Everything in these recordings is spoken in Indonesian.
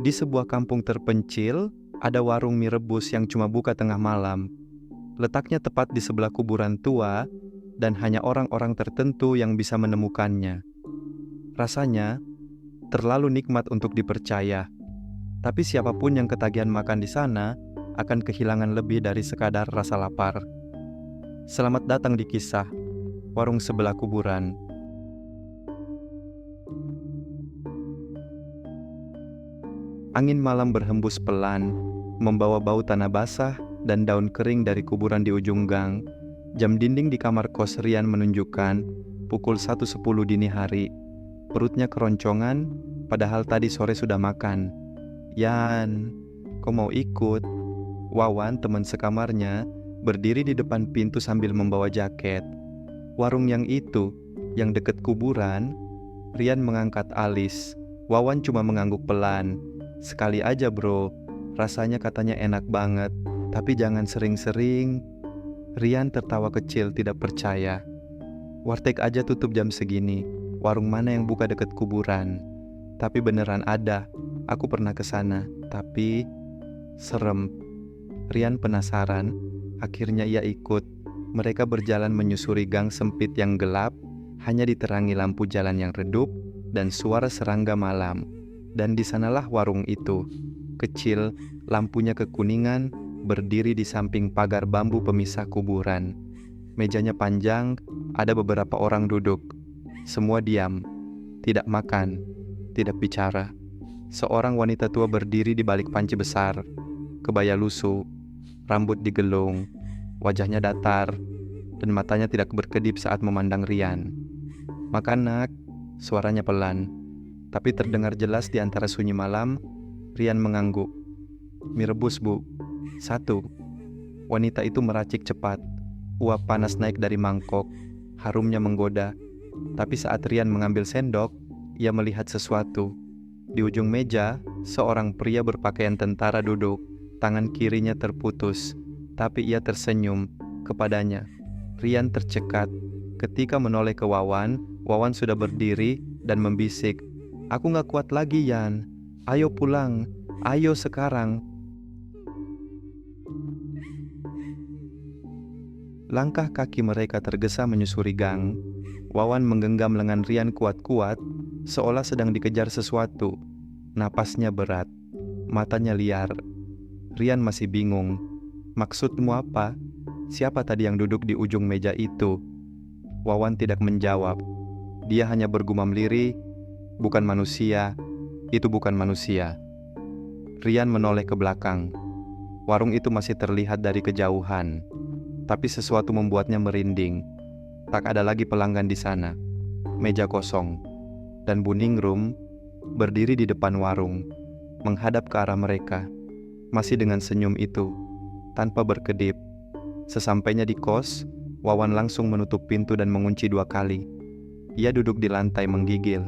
Di sebuah kampung terpencil, ada warung mie rebus yang cuma buka tengah malam. Letaknya tepat di sebelah kuburan tua, dan hanya orang-orang tertentu yang bisa menemukannya. Rasanya terlalu nikmat untuk dipercaya, tapi siapapun yang ketagihan makan di sana akan kehilangan lebih dari sekadar rasa lapar. Selamat datang di kisah Warung Sebelah Kuburan. Angin malam berhembus pelan, membawa bau tanah basah dan daun kering dari kuburan di ujung gang. Jam dinding di kamar kos Rian menunjukkan pukul 1.10 dini hari. Perutnya keroncongan, padahal tadi sore sudah makan. "Yan, kau mau ikut?" Wawan, teman sekamarnya, berdiri di depan pintu sambil membawa jaket. "Warung yang itu, yang deket kuburan?" Rian mengangkat alis. Wawan cuma mengangguk pelan. "Sekali aja bro, rasanya katanya enak banget, tapi jangan sering-sering." Rian tertawa kecil tidak percaya. "Warteg aja tutup jam segini, warung mana yang buka deket kuburan?" "Tapi beneran ada, aku pernah ke sana, tapi serem." Rian penasaran, akhirnya ia ikut. Mereka berjalan menyusuri gang sempit yang gelap, hanya diterangi lampu jalan yang redup dan suara serangga malam. Dan di sanalah warung itu, kecil, lampunya kekuningan, berdiri di samping pagar bambu pemisah kuburan. Mejanya panjang, ada beberapa orang duduk. Semua diam, tidak makan, tidak bicara. Seorang wanita tua berdiri di balik panci besar, kebaya lusuh, rambut digelung, wajahnya datar, dan matanya tidak berkedip saat memandang Rian. "Makan nak," suaranya pelan, tapi terdengar jelas di antara sunyi malam. Rian mengangguk. "Mie rebus bu, satu." Wanita itu meracik cepat. Uap panas naik dari mangkok, harumnya menggoda. Tapi saat Rian mengambil sendok, ia melihat sesuatu. Di ujung meja, seorang pria berpakaian tentara duduk. Tangan kirinya terputus, tapi ia tersenyum kepadanya. Rian tercekat. Ketika menoleh ke Wawan, Wawan sudah berdiri dan membisik, "Aku gak kuat lagi Yan, ayo pulang, ayo sekarang." Langkah kaki mereka tergesa menyusuri gang. Wawan menggenggam lengan Rian kuat-kuat, seolah sedang dikejar sesuatu. Napasnya berat, matanya liar. Rian masih bingung. "Maksudmu apa? Siapa tadi yang duduk di ujung meja itu?" Wawan tidak menjawab. Dia hanya bergumam lirih, "Bukan manusia, itu bukan manusia." Rian menoleh ke belakang. Warung itu masih terlihat dari kejauhan, tapi sesuatu membuatnya merinding. Tak ada lagi pelanggan di sana. Meja kosong, dan Bu Ningrum berdiri di depan warung, menghadap ke arah mereka, masih dengan senyum itu, tanpa berkedip. Sesampainya di kos, Wawan langsung menutup pintu dan mengunci 2 kali. Ia duduk di lantai menggigil.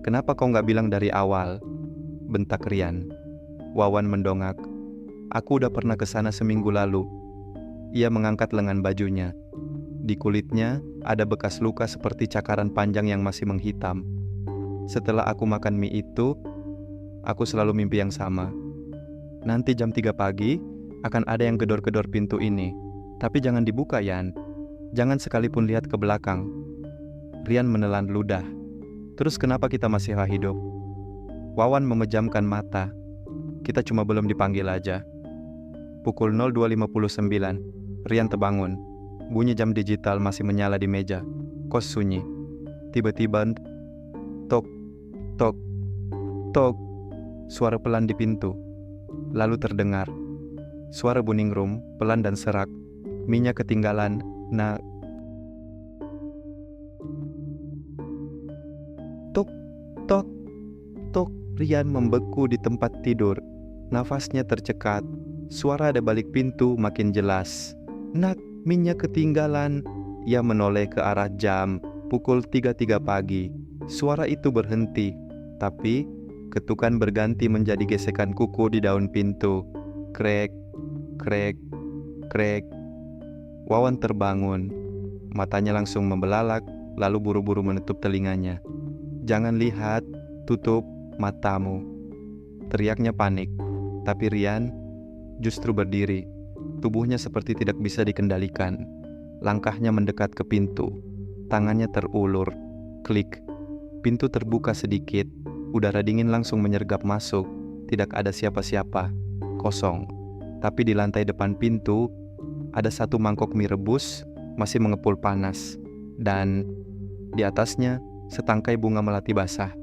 "Kenapa kau nggak bilang dari awal?" bentak Rian. Wawan mendongak. "Aku udah pernah ke sana seminggu lalu." Ia mengangkat lengan bajunya. Di kulitnya ada bekas luka seperti cakaran panjang yang masih menghitam. "Setelah aku makan mie itu, aku selalu mimpi yang sama. Nanti jam 3 pagi akan ada yang gedor-gedor pintu ini. Tapi jangan dibuka Yan. Jangan sekalipun lihat ke belakang." Rian menelan ludah. "Terus kenapa kita masih hidup?" Wawan memejamkan mata. "Kita cuma belum dipanggil aja." Pukul 02.59, Rian terbangun. Bunyi jam digital masih menyala di meja. Kos sunyi. Tiba-tiba, tok, tok, tok. Suara pelan di pintu. Lalu terdengar suara Bu Ningrum, pelan dan serak. "Minyak ketinggalan, nak." Tok, tok, tok. Rian membeku di tempat tidur. Nafasnya tercekat. Suara ada balik pintu makin jelas. "Nak, minyak ketinggalan." Ia menoleh ke arah jam. Pukul 3.03 pagi. Suara itu berhenti, tapi ketukan berganti menjadi gesekan kuku di daun pintu. Krek, krek, krek. Wawan terbangun. Matanya langsung membelalak, lalu buru-buru menutup telinganya. "Jangan lihat, tutup matamu." Teriaknya panik, tapi Rian justru berdiri. Tubuhnya seperti tidak bisa dikendalikan. Langkahnya mendekat ke pintu. Tangannya terulur. Klik. Pintu terbuka sedikit. Udara dingin langsung menyergap masuk. Tidak ada siapa-siapa. Kosong. Tapi di lantai depan pintu, ada satu mangkok mie rebus masih mengepul panas. Dan di atasnya, setangkai bunga melati basah.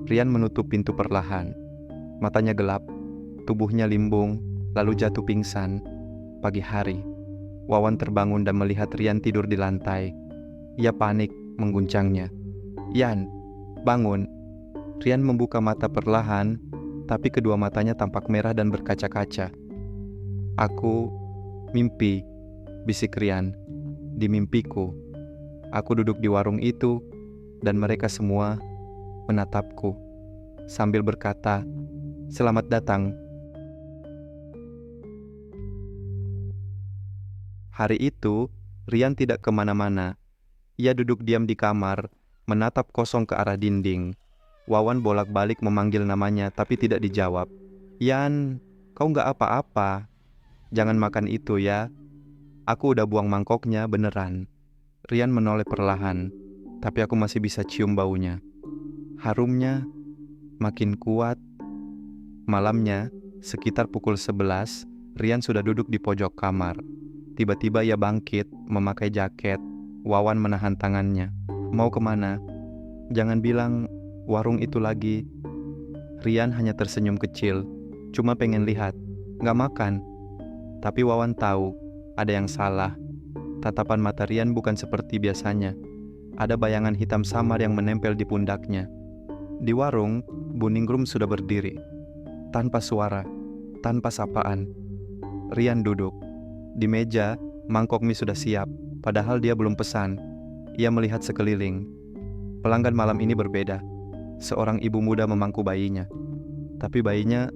Rian menutup pintu perlahan. Matanya gelap, tubuhnya limbung, lalu jatuh pingsan. Pagi hari, Wawan terbangun dan melihat Rian tidur di lantai. Ia panik mengguncangnya. "Yan, bangun." Rian membuka mata perlahan, tapi kedua matanya tampak merah dan berkaca-kaca. "Aku mimpi," bisik Rian. "Di mimpiku, aku duduk di warung itu, dan mereka semua menatapku sambil berkata, 'Selamat datang.'" Hari itu, Rian tidak kemana-mana. Ia duduk diam di kamar, menatap kosong ke arah dinding. Wawan bolak-balik memanggil namanya, tapi tidak dijawab. "Yan, kau nggak apa-apa. Jangan makan itu ya. Aku udah buang mangkoknya beneran." Rian menoleh perlahan, tapi aku masih bisa cium baunya. Harumnya makin kuat. Malamnya, sekitar pukul 11, Rian sudah duduk di pojok kamar. Tiba-tiba ia bangkit, memakai jaket. Wawan menahan tangannya. "Mau kemana? Jangan bilang warung itu lagi." Rian hanya tersenyum kecil. "Cuma pengen lihat, nggak makan." Tapi Wawan tahu, ada yang salah. Tatapan mata Rian bukan seperti biasanya. Ada bayangan hitam samar yang menempel di pundaknya. Di warung, Bu Ningrum sudah berdiri. Tanpa suara, tanpa sapaan. Rian duduk. Di meja, mangkok mie sudah siap, padahal dia belum pesan. Ia melihat sekeliling. Pelanggan malam ini berbeda. Seorang ibu muda memangku bayinya. Tapi bayinya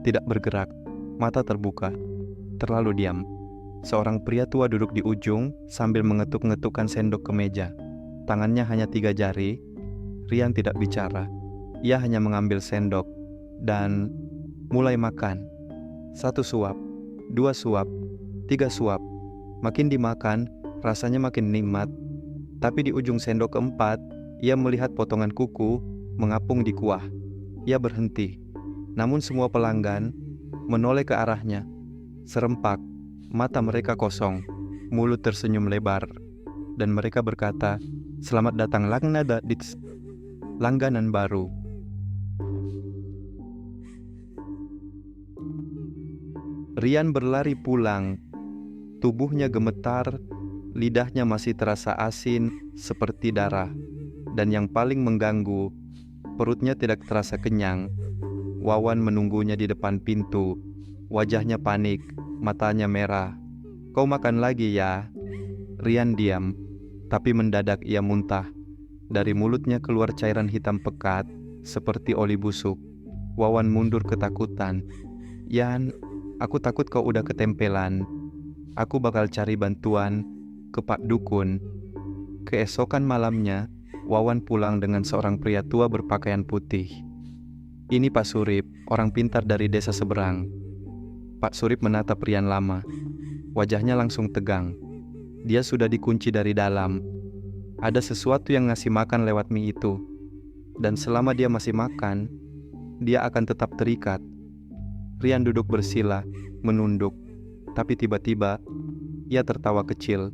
tidak bergerak, mata terbuka, terlalu diam. Seorang pria tua duduk di ujung sambil mengetuk-ngetukkan sendok ke meja. Tangannya hanya 3 jari. Rian tidak bicara. Ia hanya mengambil sendok dan mulai makan. 1 suap, 2 suap, 3 suap. Makin dimakan, rasanya makin nikmat. Tapi di ujung sendok keempat, ia melihat potongan kuku mengapung di kuah. Ia berhenti. Namun semua pelanggan menoleh ke arahnya. Serempak, mata mereka kosong, mulut tersenyum lebar. Dan mereka berkata, "Selamat datang langganan baru." Rian berlari pulang. Tubuhnya gemetar, lidahnya masih terasa asin seperti darah. Dan yang paling mengganggu, perutnya tidak terasa kenyang. Wawan menunggunya di depan pintu. Wajahnya panik, matanya merah. "Kau makan lagi ya?" Rian diam, tapi mendadak ia muntah. Dari mulutnya keluar cairan hitam pekat, seperti oli busuk. Wawan mundur ketakutan. "Yan, aku takut kau udah ketempelan. Aku bakal cari bantuan ke Pak Dukun." Keesokan malamnya, Wawan pulang dengan seorang pria tua berpakaian putih. "Ini Pak Surip, orang pintar dari desa seberang." Pak Surip menatap Rian lama. Wajahnya langsung tegang. Dia sudah dikunci dari dalam. Ada sesuatu yang ngasih makan lewat mie itu. Dan selama dia masih makan, dia akan tetap terikat. Rian duduk bersila, menunduk. Tapi tiba-tiba, ia tertawa kecil.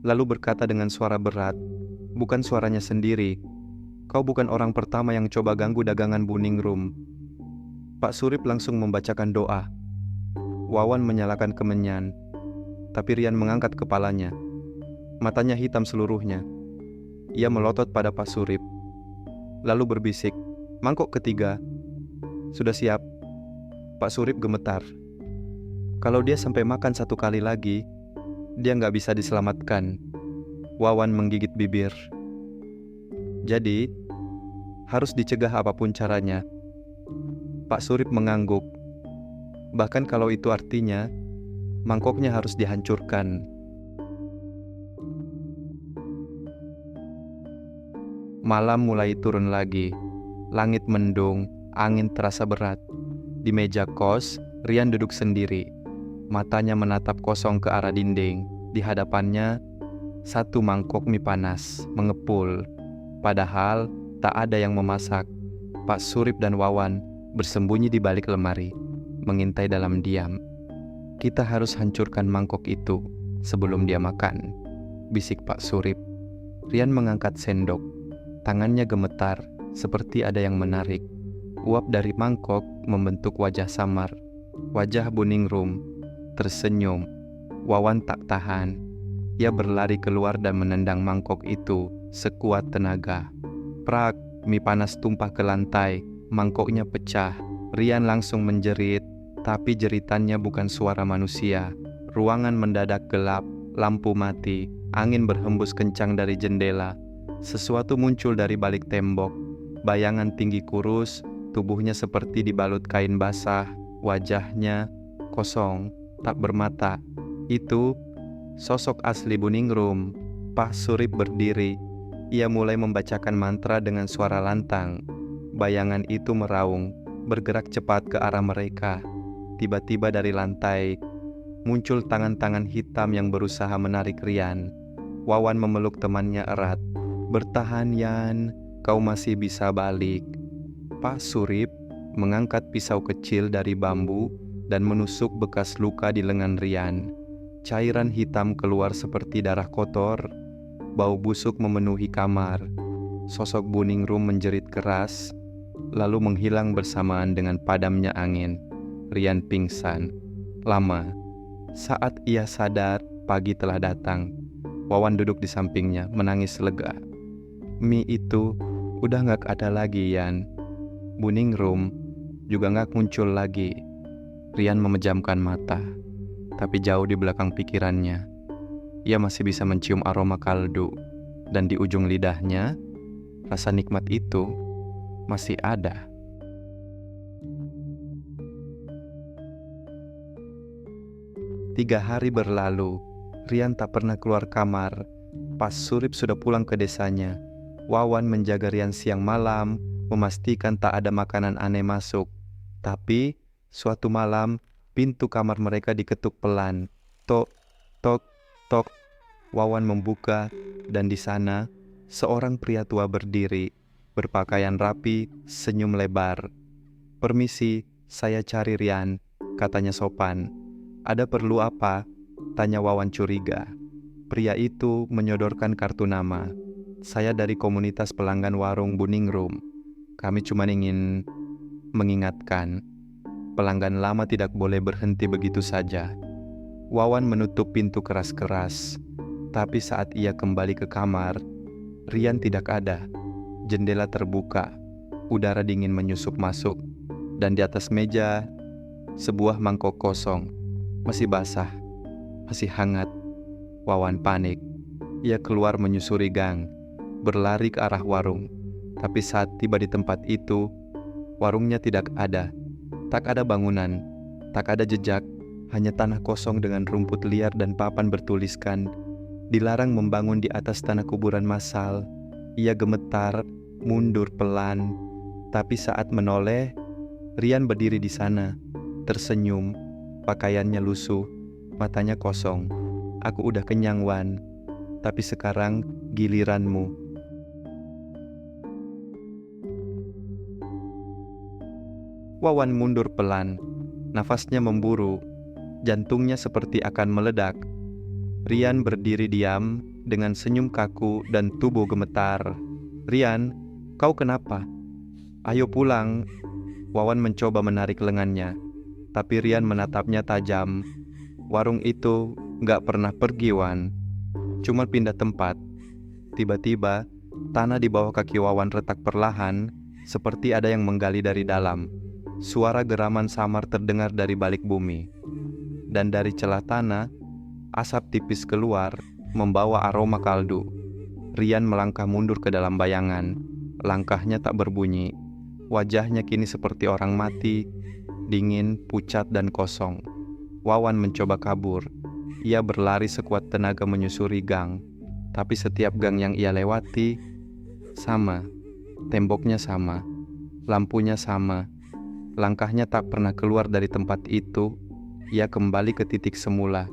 Lalu berkata dengan suara berat, bukan suaranya sendiri, "Kau bukan orang pertama yang coba ganggu dagangan Bu Ningrum." Pak Surip langsung membacakan doa. Wawan menyalakan kemenyan. Tapi Rian mengangkat kepalanya. Matanya hitam seluruhnya. Ia melotot pada Pak Surip. Lalu berbisik, "Mangkok ketiga. Sudah siap." Pak Surip gemetar. Kalau dia sampai makan 1 kali lagi, dia nggak bisa diselamatkan. Wawan menggigit bibir. Jadi, harus dicegah apapun caranya. Pak Surip mengangguk. Bahkan kalau itu artinya, mangkoknya harus dihancurkan. Malam mulai turun lagi. Langit mendung, Angin terasa berat. Di meja kos, Rian duduk sendiri. Matanya menatap kosong ke arah dinding. Di hadapannya, satu mangkok mie panas mengepul. Padahal tak ada yang memasak. Pak Surip dan Wawan bersembunyi di balik lemari, mengintai dalam diam. Kita harus hancurkan mangkok itu sebelum dia makan, bisik Pak Surip. Rian mengangkat sendok. Tangannya gemetar, seperti ada yang menarik. Uap dari mangkok membentuk wajah samar. Wajah Buningrum tersenyum. Wawan tak tahan. Ia berlari keluar dan menendang mangkok itu sekuat tenaga. Prak, mie panas tumpah ke lantai. Mangkoknya pecah. Rian langsung menjerit, tapi jeritannya bukan suara manusia. Ruangan mendadak gelap, lampu mati, angin berhembus kencang dari jendela. Sesuatu muncul dari balik tembok. Bayangan tinggi kurus, tubuhnya seperti dibalut kain basah, wajahnya kosong, tak bermata. Itu sosok asli Buningrum. Pak Surip berdiri. Ia mulai membacakan mantra dengan suara lantang. Bayangan itu meraung, bergerak cepat ke arah mereka. Tiba-tiba dari lantai muncul tangan-tangan hitam yang berusaha menarik Rian. Wawan memeluk temannya erat. "Bertahan, Yan, kau masih bisa balik." Pak Surip mengangkat pisau kecil dari bambu dan menusuk bekas luka di lengan Rian. Cairan hitam keluar seperti darah kotor. Bau busuk memenuhi kamar. Sosok Buningrum menjerit keras, lalu menghilang bersamaan dengan padamnya angin. Rian pingsan. Lama. Saat ia sadar, pagi telah datang. Wawan duduk di sampingnya, menangis lega. "Mie itu udah gak ada lagi, Yan. Buningrum juga gak muncul lagi." Rian memejamkan mata, tapi jauh di belakang pikirannya, ia masih bisa mencium aroma kaldu, dan di ujung lidahnya, rasa nikmat itu masih ada. Tiga hari berlalu, Rian tak pernah keluar kamar. Pas Surip sudah pulang ke desanya. Wawan menjaga Rian siang malam, memastikan tak ada makanan aneh masuk. Tapi, suatu malam, pintu kamar mereka diketuk pelan. Tok, tok, tok. Wawan membuka, dan di sana, seorang pria tua berdiri, berpakaian rapi, senyum lebar. "Permisi, saya cari Rian," katanya sopan. "Ada perlu apa?" tanya Wawan curiga. Pria itu menyodorkan kartu nama. "Saya dari komunitas pelanggan warung Buningrum. Kami cuma ingin mengingatkan, pelanggan lama tidak boleh berhenti begitu saja." Wawan menutup pintu keras-keras. Tapi saat ia kembali ke kamar, Rian tidak ada. Jendela terbuka. Udara dingin menyusup masuk. Dan di atas meja, sebuah mangkok kosong. Masih basah, masih hangat. Wawan panik. Ia keluar menyusuri gang, berlari ke arah warung. Tapi saat tiba di tempat itu, warungnya tidak ada. Tak ada bangunan, tak ada jejak, hanya tanah kosong dengan rumput liar dan papan bertuliskan, "Dilarang membangun di atas tanah kuburan massal." Ia gemetar, mundur pelan. Tapi saat menoleh, Rian berdiri di sana, tersenyum. Pakaiannya lusuh, matanya kosong. "Aku udah kenyang, Wan. Tapi sekarang giliranmu." Wawan mundur pelan. Nafasnya memburu. Jantungnya seperti akan meledak. Rian berdiri diam dengan senyum kaku dan tubuh gemetar. "Rian, kau kenapa? Ayo pulang." Wawan mencoba menarik lengannya. Tapi Rian menatapnya tajam. "Warung itu gak pernah pergi, Wan. Cuma pindah tempat." Tiba-tiba, tanah di bawah kaki Wawan retak perlahan, seperti ada yang menggali dari dalam. Suara geraman samar terdengar dari balik bumi. Dan dari celah tanah, asap tipis keluar, membawa aroma kaldu. Rian melangkah mundur ke dalam bayangan. Langkahnya tak berbunyi. Wajahnya kini seperti orang mati, dingin, pucat, dan kosong. Wawan mencoba kabur. Ia berlari sekuat tenaga menyusuri gang. Tapi setiap gang yang ia lewati, sama. Temboknya sama. Lampunya sama. Langkahnya tak pernah keluar dari tempat itu. Ia kembali ke titik semula.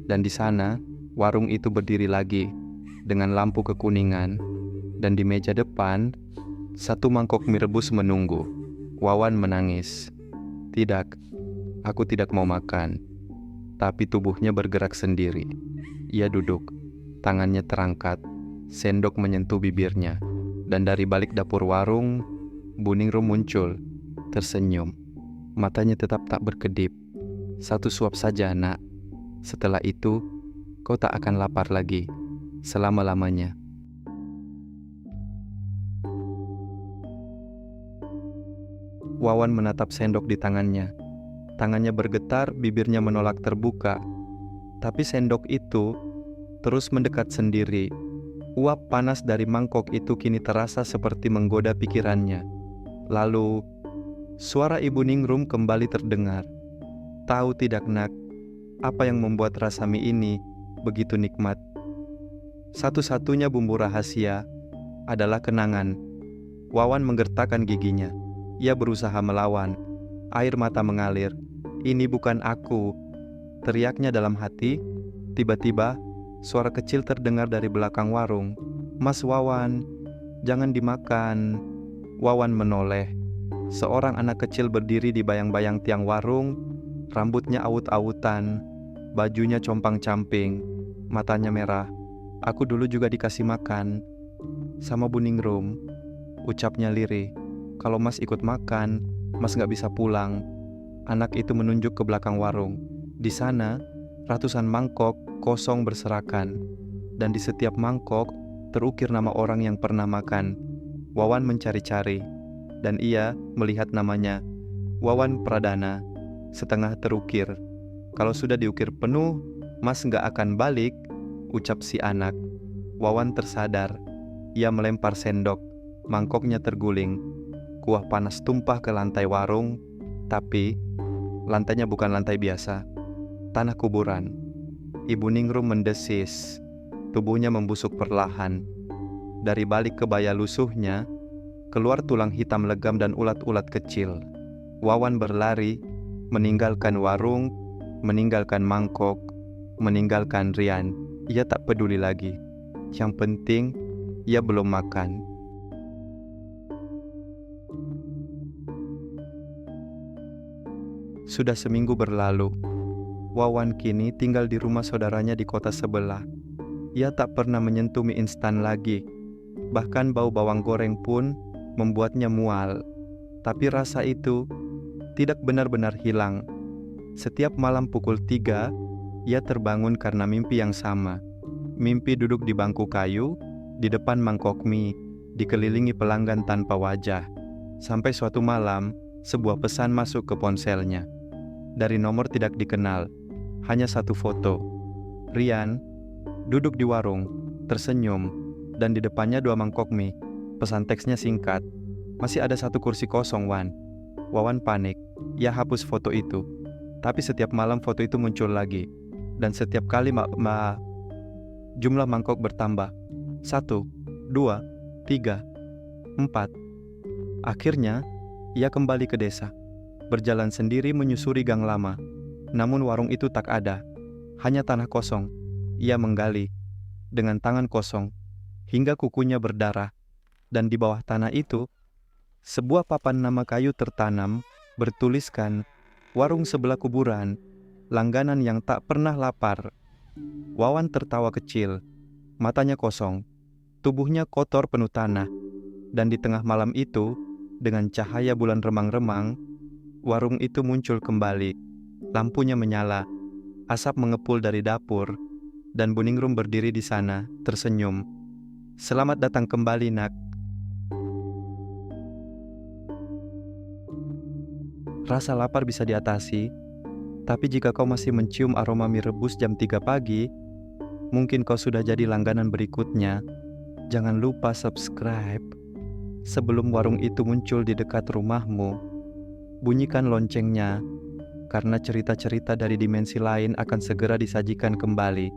Dan di sana, warung itu berdiri lagi dengan lampu kekuningan. Dan di meja depan, satu mangkok mie rebus menunggu. Wawan menangis. "Tidak, aku tidak mau makan." Tapi tubuhnya bergerak sendiri. Ia duduk, tangannya terangkat, sendok menyentuh bibirnya. Dan dari balik dapur warung, Buningrum muncul, tersenyum. Matanya tetap tak berkedip. "Satu suap saja, Nak. Setelah itu, kau tak akan lapar lagi, selama-lamanya." Wawan menatap sendok di tangannya. Tangannya bergetar, bibirnya menolak terbuka. Tapi sendok itu terus mendekat sendiri. Uap panas dari mangkok itu kini terasa seperti menggoda pikirannya. Lalu, suara Ibu Ningrum kembali terdengar. "Tahu tidak, Nak, apa yang membuat rasa mie ini begitu nikmat? Satu-satunya bumbu rahasia adalah kenangan." Wawan menggertakkan giginya. Ia berusaha melawan. Air mata mengalir. "Ini bukan aku," teriaknya dalam hati. Tiba-tiba, suara kecil terdengar dari belakang warung. "Mas Wawan, jangan dimakan." Wawan menoleh. Seorang anak kecil berdiri di bayang-bayang tiang warung. Rambutnya awut-awutan, bajunya compang-camping, matanya merah. "Aku dulu juga dikasih makan sama Bu Ningrum," ucapnya lirih. "Kalau Mas ikut makan, Mas gak bisa pulang." Anak itu menunjuk ke belakang warung. Di sana, ratusan mangkok kosong berserakan. Dan di setiap mangkok, terukir nama orang yang pernah makan. Wawan mencari-cari. Dan ia melihat namanya, Wawan Pradana, setengah terukir. "Kalau sudah diukir penuh, Mas gak akan balik," ucap si anak. Wawan tersadar. Ia melempar sendok. Mangkoknya terguling. Kuah panas tumpah ke lantai warung. Tapi lantainya bukan lantai biasa, tanah kuburan. Ibu Ningrum mendesis. Tubuhnya membusuk perlahan. Dari balik kebaya lusuhnya, keluar tulang hitam legam dan ulat-ulat kecil. Wawan berlari, meninggalkan warung, meninggalkan mangkok, meninggalkan Rian. Ia tak peduli lagi. Yang penting, ia belum makan. Sudah seminggu berlalu. Wawan kini tinggal di rumah saudaranya di kota sebelah. Ia tak pernah menyentuh mie instan lagi. Bahkan bau bawang goreng pun membuatnya mual. Tapi rasa itu tidak benar-benar hilang. Setiap malam pukul 3, ia terbangun karena mimpi yang sama. Mimpi duduk di bangku kayu, di depan mangkok mie, dikelilingi pelanggan tanpa wajah. Sampai suatu malam, sebuah pesan masuk ke ponselnya. Dari nomor tidak dikenal, hanya satu foto. Rian duduk di warung, tersenyum, dan di depannya 2 mangkok mie. Pesan teksnya singkat, "Masih ada 1 kursi kosong, Wan." Wawan panik. Ia hapus foto itu. Tapi setiap malam foto itu muncul lagi. Dan setiap kali jumlah mangkok bertambah. 1, 2, 3, 4. Akhirnya, ia kembali ke desa. Berjalan sendiri menyusuri gang lama. Namun warung itu tak ada. Hanya tanah kosong. Ia menggali dengan tangan kosong hingga kukunya berdarah. Dan di bawah tanah itu, sebuah papan nama kayu tertanam bertuliskan "Warung sebelah kuburan, langganan yang tak pernah lapar." Wawan tertawa kecil. Matanya kosong. Tubuhnya kotor penuh tanah. Dan di tengah malam itu, dengan cahaya bulan remang-remang, warung itu muncul kembali. Lampunya menyala, asap mengepul dari dapur, dan Bu Ningrum berdiri di sana, tersenyum. "Selamat datang kembali, Nak." Rasa lapar bisa diatasi, tapi jika kau masih mencium aroma mie rebus jam 3 pagi, mungkin kau sudah jadi langganan berikutnya. Jangan lupa subscribe sebelum warung itu muncul di dekat rumahmu. Bunyikan loncengnya, karena cerita-cerita dari dimensi lain akan segera disajikan kembali.